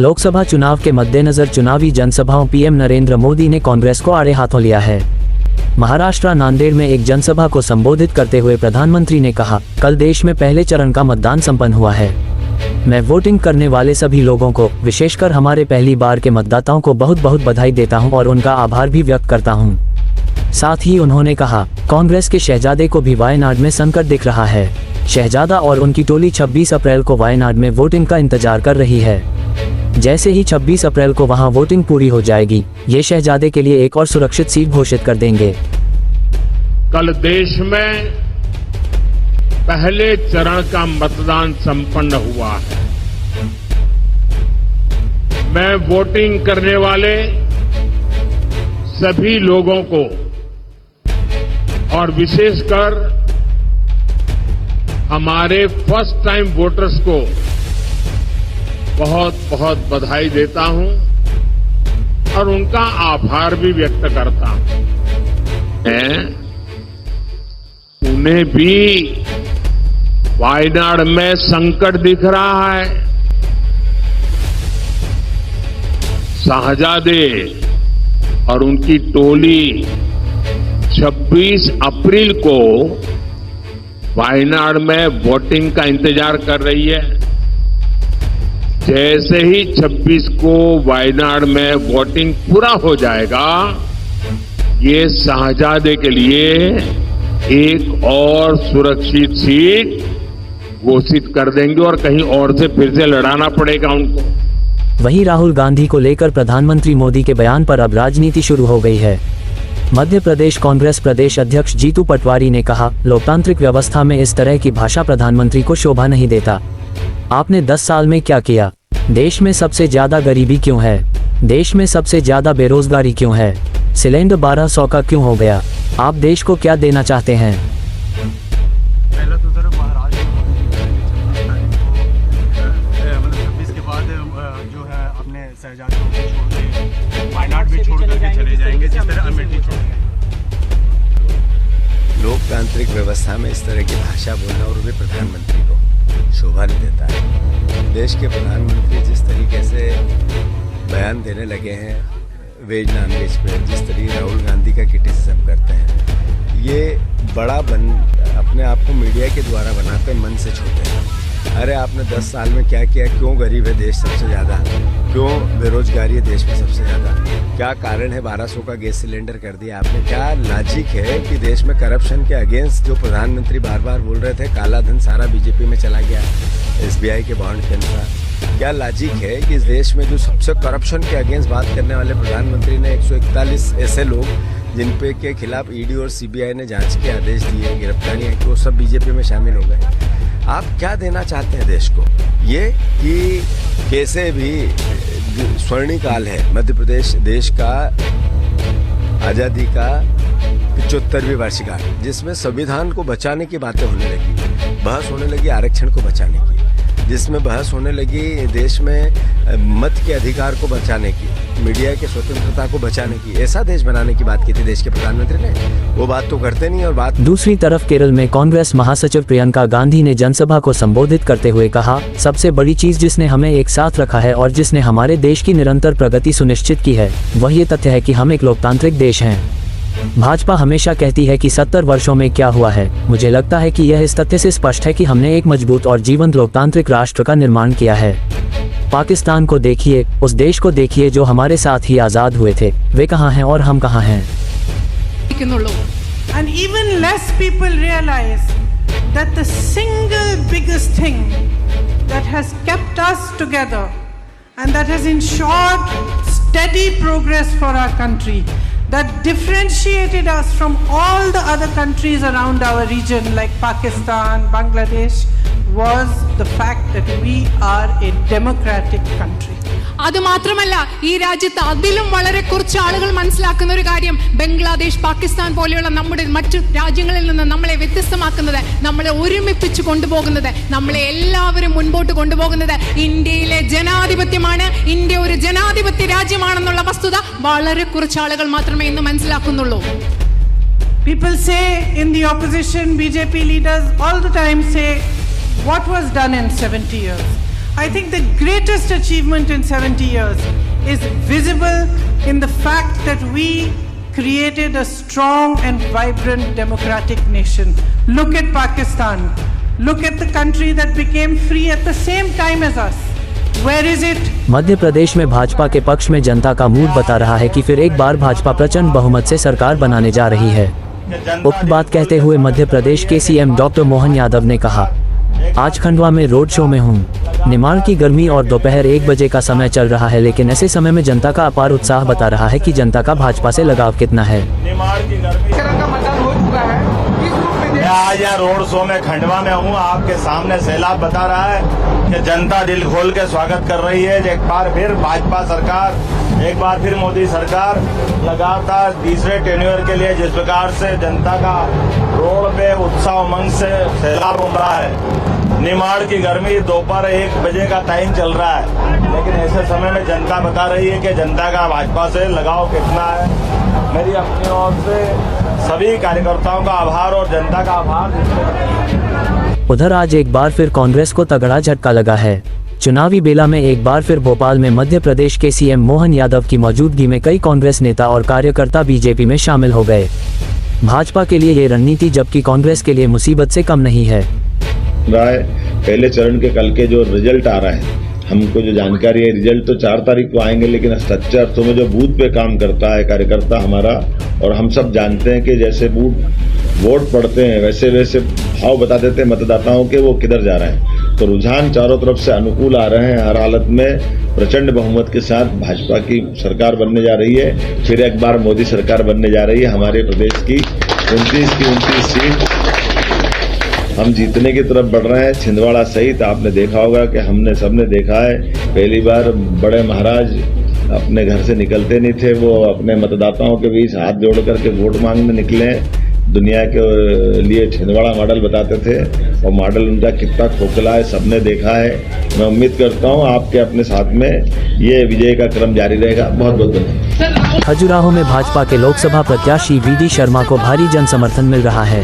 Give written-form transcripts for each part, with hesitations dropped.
लोकसभा चुनाव के मद्देनजर चुनावी जनसभाओं पीएम नरेंद्र मोदी ने कांग्रेस को आड़े हाथों लिया है। महाराष्ट्र नांदेड़ में एक जनसभा को संबोधित करते हुए प्रधानमंत्री ने कहा, कल देश में पहले चरण का मतदान संपन्न हुआ है। मैं वोटिंग करने वाले सभी लोगों को, विशेषकर हमारे पहली बार के मतदाताओं को बहुत बहुत बधाई देता हूं और उनका आभार भी व्यक्त करता हूं। साथ ही उन्होंने कहा, कांग्रेस के शहजादे को भी वायनाड में संकट दिख रहा है। शहजादा और उनकी टोली 26 अप्रैल को वायनाड में वोटिंग का इंतजार कर रही है। जैसे ही 26 अप्रैल को वहां वोटिंग पूरी हो जाएगी, ये शहजादे के लिए एक और सुरक्षित सीट घोषित कर देंगे। कल देश में पहले चरण का मतदान संपन्न हुआ है। मैं वोटिंग करने वाले सभी लोगों को और विशेषकर हमारे फर्स्ट टाइम वोटर्स को बहुत बहुत बधाई देता हूं और उनका आभार भी व्यक्त करता हूं। मैं उन्हें भी वायनाड में संकट दिख रहा है। शाहजादे और उनकी टोली 26 अप्रैल को वायनाड में वोटिंग का इंतजार कर रही है। जैसे ही 26 को वायनाड में वोटिंग पूरा हो जाएगा, ये शाहजादे के लिए एक और सुरक्षित सीट घोषित कर देंगे और कहीं और से फिर से लड़ाना पड़ेगा उनको। वहीं राहुल गांधी को लेकर प्रधानमंत्री मोदी के बयान पर अब राजनीति शुरू हो गई है। मध्य प्रदेश कांग्रेस प्रदेश अध्यक्ष जीतू पटवारी ने कहा, लोकतांत्रिक व्यवस्था में इस तरह की भाषा प्रधानमंत्री को शोभा नहीं देता। आपने 10 साल में क्या किया? देश में सबसे ज्यादा गरीबी क्यों है? देश में सबसे ज्यादा बेरोजगारी क्यों है? सिलेंडर 1200 का क्यों हो गया? आप देश को क्या देना चाहते हैं? पहला तो सर महाराष्ट्र मतलब 26 के बाद जो है अपने शहजादे को छोड़ के वायनाड भी छोड़ करके चले जाएंगे, जिस तरह अमेठी छोड़ गए। लोकतांत्रिक व्यवस्था में इस तरह की भाषा बोलना और भी प्रधानमंत्री को शोभा नहीं देता है। देश के प्रधानमंत्री जिस तरीके से बयान देने लगे हैं वेज नॉन वेज पे, जिस तरीके राहुल गांधी का क्रिटिसिज्म करते हैं, ये बड़ा अपने आप को मीडिया के द्वारा बनाते मन से छोड़ते हैं। अरे आपने 10 साल में क्या किया? क्यों गरीब है देश सबसे ज़्यादा? क्यों बेरोजगारी है देश में सबसे ज़्यादा? क्या कारण है 1200 का गैस सिलेंडर कर दिया आपने? क्या लॉजिक है कि देश में करप्शन के अगेंस्ट जो प्रधानमंत्री बार बार बोल रहे थे, काला धन सारा बीजेपी में चला गया SBI के बॉन्ड के अनुसार? क्या लॉजिक है कि इस देश में जो सबसे करप्शन के अगेंस्ट बात करने वाले प्रधानमंत्री ने 141 ऐसे लोग जिन पे के खिलाफ ED और CBI ने जांच के आदेश दिए, गिरफ्तारियां की, वो सब बीजेपी में शामिल हो गए। आप क्या देना चाहते हैं देश को? ये कि कैसे भी स्वर्णिकाल है मध्य प्रदेश देश का आज़ादी का 75वीं वर्षगांठ, जिसमें संविधान को बचाने की बातें होने लगी, बहस होने लगी आरक्षण को बचाने की, जिसमें बहस होने लगी देश में मत के अधिकार को बचाने की, मीडिया की स्वतंत्रता को बचाने की। ऐसा देश बनाने की बात की थी देश के प्रधानमंत्री ने, वो बात तो करते नहीं। और बात दूसरी तरफ केरल में कांग्रेस महासचिव प्रियंका गांधी ने जनसभा को संबोधित करते हुए कहा, सबसे बड़ी चीज जिसने हमें एक साथ रखा है और जिसने हमारे देश की निरंतर प्रगति सुनिश्चित की है, वह ये तथ्य है कि हम एक लोकतांत्रिक देश हैं। भाजपा हमेशा कहती है कि 70 वर्षों में क्या हुआ है। मुझे लगता है कि यह इस तथ्य से स्पष्ट है कि हमने एक मजबूत और जीवंत लोकतांत्रिक राष्ट्र का निर्माण किया है। पाकिस्तान को देखिए, उस देश को देखिए जो हमारे साथ ही आजाद हुए थे। वे कहाँ हैं और हम कहाँ हैं? And even less people realize that the single biggest thing that has kept us together and that has ensured steady progress for our country, that differentiated us from all the other countries around our region like Pakistan, Bangladesh, was the fact that we are a democratic country. അത് മാത്രമല്ല, ഈ രാജ്യത്ത് അതിലും വളരെ കുറച്ച് ആളുകൾ മനസ്സിലാക്കുന്ന ഒരു കാര്യം, ബംഗ്ലാദേശ്, പാകിസ്ഥാൻ പോലെയുള്ള നമ്മുടെ മറ്റു രാജ്യങ്ങളിൽ നിന്ന് നമ്മളെ വ്യത്യസ്തമാക്കുന്നത്, നമ്മളെ ഒരുമിപ്പിച്ച് കൊണ്ടുപോകുന്നത്, നമ്മളെ എല്ലാവരും മുൻപോട്ട് കൊണ്ടുപോകുന്നത് ഇന്ത്യയിലെ ജനാധിപത്യമാണ്. ഇന്ത്യ ഒരു ജനാധിപത്യ രാജ്യമാണെന്നുള്ള വസ്തുത വളരെ കുറച്ച് ആളുകൾ മാത്രമേ ഇന്ന് മനസ്സിലാക്കുന്നുള്ളൂ. People say in the opposition, BJP leaders all the time say, what was done in 70 years? I think the greatest achievement in 70 years is visible in the fact that we created a strong and vibrant democratic nation. Look at Pakistan. Look at the country that became free at the same time as us. Where is it? Madhya Pradesh में भाजपा के पक्ष में जनता का mood बता रहा है कि फिर एक बार भाजपा प्रचंड बहुमत से सरकार बनाने जा रही है। उक्त बात कहते हुए मध्य प्रदेश के सीएम डॉक्टर मोहन यादव ने कहा, आज खंडवा में रोड शो में हूँ। निमाड़ की गर्मी और दोपहर 1 बजे का समय चल रहा है, लेकिन ऐसे समय में जनता का अपार उत्साह बता रहा है कि जनता का भाजपा से लगाव कितना है। मैं आज यहाँ रोड शो में खंडवा में हूँ, आपके सामने सैलाब बता रहा है कि जनता दिल खोल के स्वागत कर रही है। एक बार फिर भाजपा सरकार, एक बार फिर मोदी सरकार लगातार तीसरे टेन्योर के लिए जिस प्रकार से जनता का रोड पे उत्साह उमंग से सैलाब उमड़ रहा है। निमाड़ की गर्मी दोपहर 1 बजे का टाइम चल रहा है, लेकिन ऐसे समय में जनता बता रही है कि जनता का भाजपा से लगाव कितना है। मेरी अपनी ओर से सभी कार्यकर्ताओं का आभार और जनता का आभार। उधर आज एक बार फिर कांग्रेस को तगड़ा झटका लगा है। चुनावी बेला में एक बार फिर भोपाल में मध्य प्रदेश के सीएम मोहन यादव की मौजूदगी में कई कांग्रेस नेता और कार्यकर्ता बीजेपी में शामिल हो गए। भाजपा के लिए ये रणनीति जबकि कांग्रेस के लिए मुसीबत से कम नहीं है। पहले चरण के कल के जो रिजल्ट आ रहे हैं, हमको जो जानकारी है, रिजल्ट तो 4 तारीख को आएंगे, लेकिन स्ट्रक्चर तो में जो बूथ पे काम करता है कार्यकर्ता हमारा, और हम सब जानते हैं कि जैसे वोट पड़ते हैं वैसे वैसे भाव बता देते हैं मतदाताओं के वो किधर जा रहे हैं। तो रुझान चारों तरफ से अनुकूल आ रहे हैं। हर हालत में प्रचंड बहुमत के साथ भाजपा की सरकार बनने जा रही है। फिर एक बार मोदी सरकार बनने जा रही है। हमारे प्रदेश की 29 सीट हम जीतने की तरफ बढ़ रहे हैं। छिंदवाड़ा सहित आपने देखा होगा कि हमने सबने देखा है, पहली बार बड़े महाराज अपने घर से निकलते नहीं थे, वो अपने मतदाताओं के बीच हाथ जोड़ करके वोट मांगने निकले। दुनिया के लिए छिंदवाड़ा मॉडल बताते थे, और मॉडल उनका कितना खोखला है सबने देखा है। मैं उम्मीद करता हूँ आपके अपने साथ में ये विजय का क्रम जारी रहेगा। बहुत बहुत धन्यवाद। खजुराहो में भाजपा के लोकसभा प्रत्याशी वीडी शर्मा को भारी जन समर्थन मिल रहा है।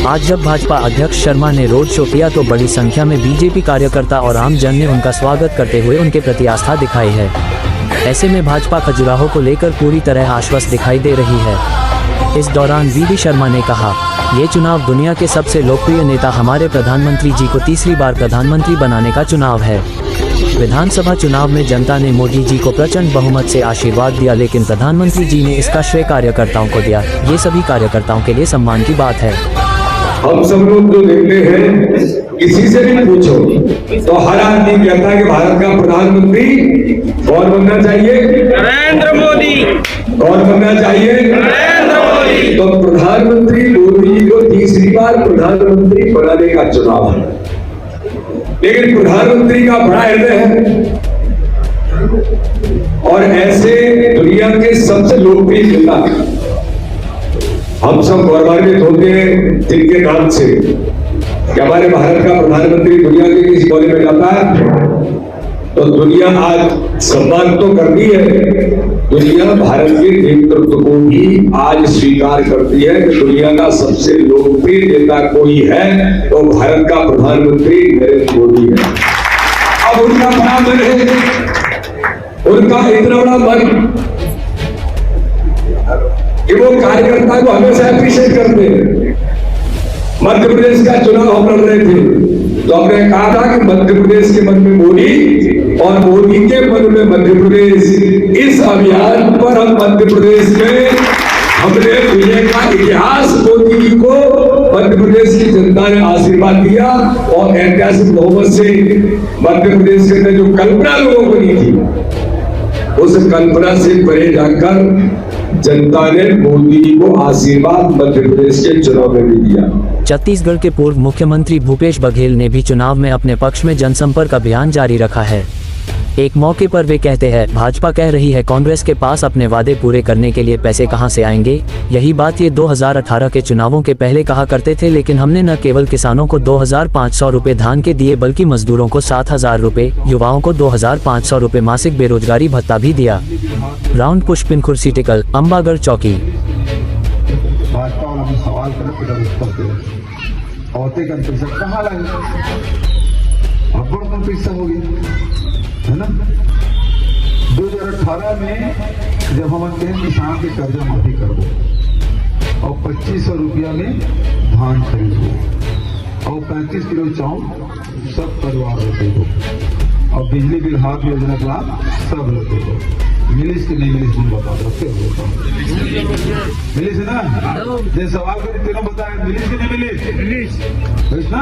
आज जब भाजपा अध्यक्ष शर्मा ने रोड शो किया तो बड़ी संख्या में बीजेपी कार्यकर्ता और आम जन ने उनका स्वागत करते हुए उनके प्रति आस्था दिखाई है। ऐसे में भाजपा खजुराहो को लेकर पूरी तरह आश्वस्त दिखाई दे रही है। इस दौरान वीडी शर्मा ने कहा, ये चुनाव दुनिया के सबसे लोकप्रिय नेता हमारे प्रधानमंत्री जी को तीसरी बार प्रधानमंत्री बनाने का चुनाव है। विधानसभा चुनाव में जनता ने मोदी जी को प्रचंड बहुमत से आशीर्वाद दिया, लेकिन प्रधानमंत्री जी ने इसका श्रेय कार्यकर्ताओं को दिया। ये सभी कार्यकर्ताओं के लिए सम्मान की बात है। हम सब लोग जो देखते हैं, किसी से भी पूछो तो हर आदमी कहता है कि भारत का प्रधानमंत्री कौन बनना चाहिए? नरेंद्र मोदी। कौन बनना चाहिए? नरेंद्र मोदी। तो प्रधानमंत्री मोदी जी को तीसरी बार प्रधानमंत्री बनाने का चुनाव है, लेकिन प्रधानमंत्री का बड़ा हृदय है, और ऐसे दुनिया के सबसे लोकप्रिय नेता हम सब गौरवान्वित होते हैं जिनके नाम से कि हमारे भारत का प्रधानमंत्री दुनिया के किसी कोने में जाता है तो दुनिया आज सम्मान तो करती है, दुनिया भारत के नेतृत्व को भी आज स्वीकार करती है कि दुनिया का सबसे लोकप्रिय नेता कोई है तो भारत का प्रधानमंत्री नरेंद्र मोदी है। अब उनका बड़ा मन है, उनका इतना बड़ा मन कि वो कार्यकर्ता को हमेशा अप्रिशिएट करते हैं। मध्य प्रदेश का चुनाव हम लड़ रहे थे तो हमने कहा था कि मध्य प्रदेश के मन में मोदी और मोदी के मन में मध्य प्रदेश। इस अभियान पर हम मध्य प्रदेश में हमने विजय का इतिहास, मोदी जी को मध्य प्रदेश की जनता ने आशीर्वाद दिया और ऐतिहासिक बहुमत से मध्य प्रदेश के अंदर जो कल्पना लोगों को दी थी उस कल्पना से परे जाकर जनता ने मोदी जी को आशीर्वाद मध्य प्रदेश के चुनाव में भी दिया। छत्तीसगढ़ के पूर्व मुख्यमंत्री भूपेश बघेल ने भी चुनाव में अपने पक्ष में जनसंपर्क अभियान जारी रखा है। एक मौके पर वे कहते हैं, भाजपा कह रही है कांग्रेस के पास अपने वादे पूरे करने के लिए पैसे कहां से आएंगे। यही बात ये 2018 के चुनावों के पहले कहा करते थे, लेकिन हमने न केवल किसानों को 2500 रुपए धान के दिए बल्कि मजदूरों को 7000 रुपए, युवाओं को 2500 रुपए मासिक बेरोजगारी भत्ता भी दिया। राउंड पुष्पिन कुर्सी टिकल अंबागढ़ चौकी। कहाँ पैसा हो गया, है ना। 2018 में जब हम कहते हैं किसान के कर्जा माफी कर दो और 2500 रुपया में धान खरीदो और 35 किलो चावल सब परिवार को दे दो और बिजली बिल हाफ योजना का लाभ सब लोग दे दो। मिलिस कि नहीं मिलिस तुम बता दो, मिलिस है ना। जो सवाल करें तीनों बताए मिलिस कि नहीं मिलिस, पैसा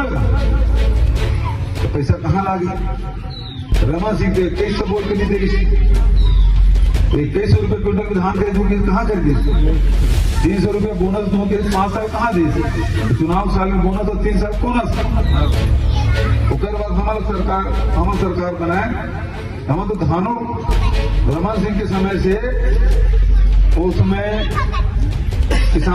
तो पैसा कहाँ लागे। रमन सिंह 2100 बोल के नहीं दे, 2100 रुपये क्विंटल धान खरीदोगे कहाँ खरीदे। 300 रुपये बोनस दोगे 5 साल कहाँ दे, चुनाव साल में बोनस और 3 साल बोनस। उसके बाद हमारा सरकार बनाए, हम तो धानों रमन सिंह के समय से उस समय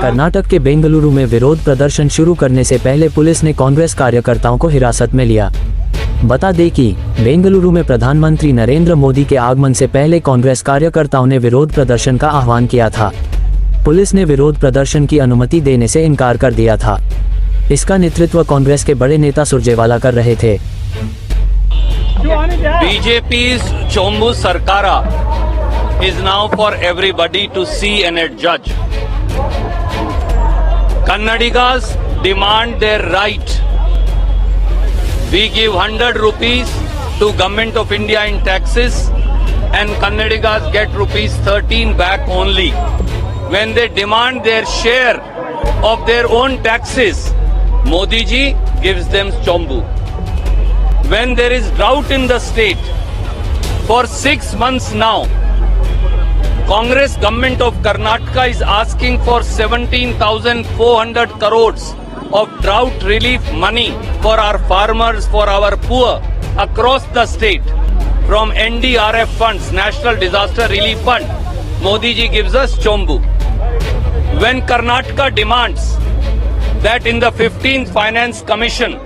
कर्नाटक के बेंगलुरु में विरोध प्रदर्शन शुरू करने से पहले पुलिस ने कांग्रेस कार्यकर्ताओं को हिरासत में लिया। बता दें कि बेंगलुरु में प्रधानमंत्री नरेंद्र मोदी के आगमन से पहले कांग्रेस कार्यकर्ताओं ने विरोध प्रदर्शन का आह्वान किया था। पुलिस ने विरोध प्रदर्शन की अनुमति देने से इनकार कर दिया था। इसका नेतृत्व कांग्रेस के बड़े नेता सुरजेवाला कर रहे थे। BJP's Chombu Sarkara is now for everybody to see and judge. Kannadigas demand their right. We give 100 rupees to Government of India in taxes and Kannadigas get rupees 13 back only. When they demand their share of their own taxes, Modi ji gives them Chombu. When there is drought in the state, for 6 months now, Congress government of Karnataka is asking for 17,400 crores of drought relief money for our farmers, for our poor across the state from NDRF funds, National Disaster Relief Fund. Modi ji gives us Chombu. When Karnataka demands that in the 15th Finance Commission,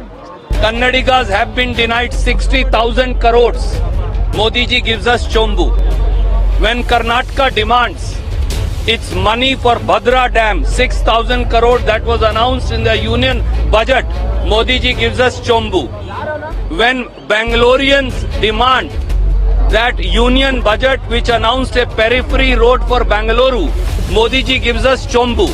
Kannadigas have been denied 60,000 crores. Modi ji gives us Chombu. When Karnataka demands its money for Bhadra Dam, 6,000 crores that was announced in the union budget, Modi ji gives us Chombu. When Bangaloreans demand that union budget which announced a periphery road for Bangalore, Modi ji gives us Chombu.